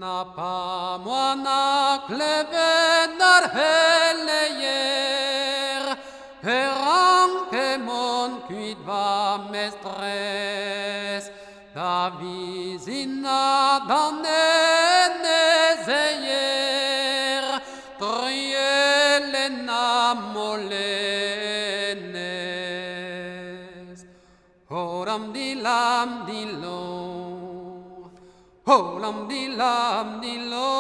Na pa moi na klevet dar enezeier, ranke mont kuit va mestrez, da vezhinerien dan enezeier, Trielen na Molenez. Horam dilam dilo, horam dilam dilo,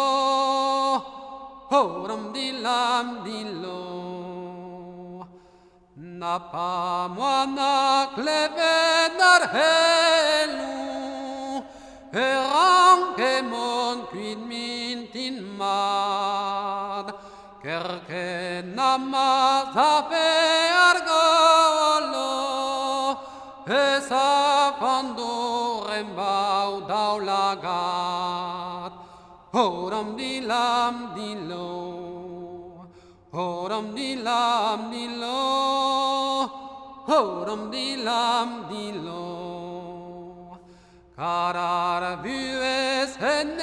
horam dilam dilo. Na pa moi na klevet dar enezeier, ranke mont kuit mintin mad, Kerkent na mazafe argolo, sa pandour bau daoulagad. Horam dilam dilo, horam dilam dilo, horam dilam dilo. Karar vuhez enezennoù,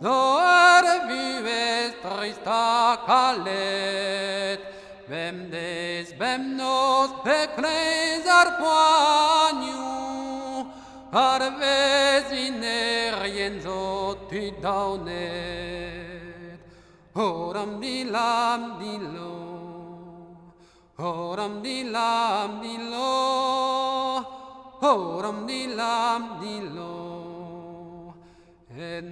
dour vuhez trist kalet, Bemdez bemnoz kreiz poanioù, Vezhinerien zo tu daonet. Horam dilam dilo, horam dilam dilo, horam dilam dilo.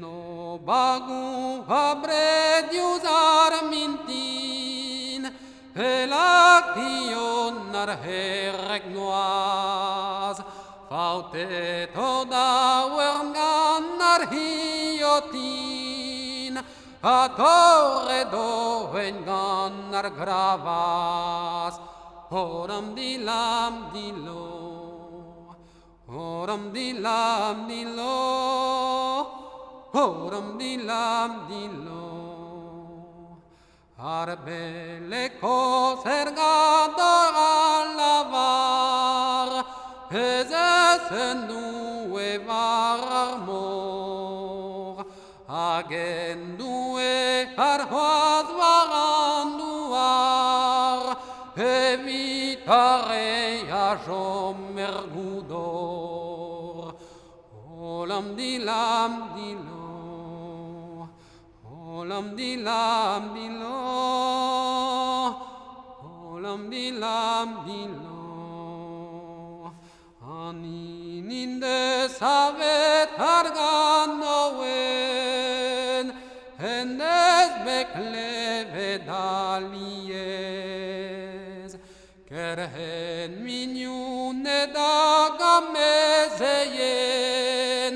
No bagoù abred usar mintin, laktion ar herregnoaz, fautet o daourgan ar hiotin, a torre doen gan ar gravas. Horam dilam dilo, horam dilam dilo, horam dilam dilo. Ar belle coser gador alavar, enezennoù var armor, agendou ar c'hoaz war andouar, evitare a jom goudor. Holam dilam dilo, holam dilam dilo, holam dilam dilo. Aninin de savet argan oen, enez klevet aliez, Kerkent minioun edagam enezeier,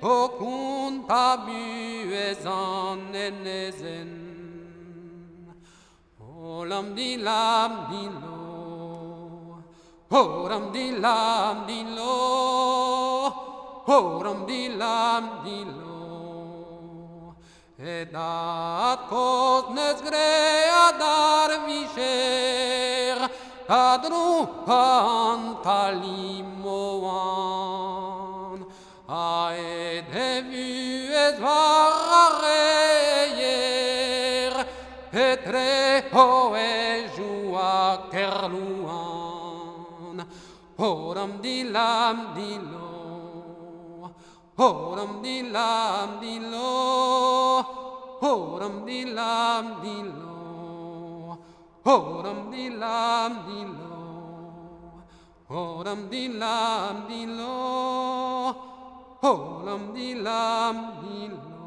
okunta vuhez enezennoù. Holam dilam dilo, horam dilam dilo, horam dilam dilo. Edat koz neus gread ar vicher, a droc'hañ moa-me, a vuhez war enezeier, etre poanioù a kerlouan. Horam dilam dilo, horam dilam dilo, horam dilam dilo, horam dilam dilo, horam dilam dilo, horam dilam dilo.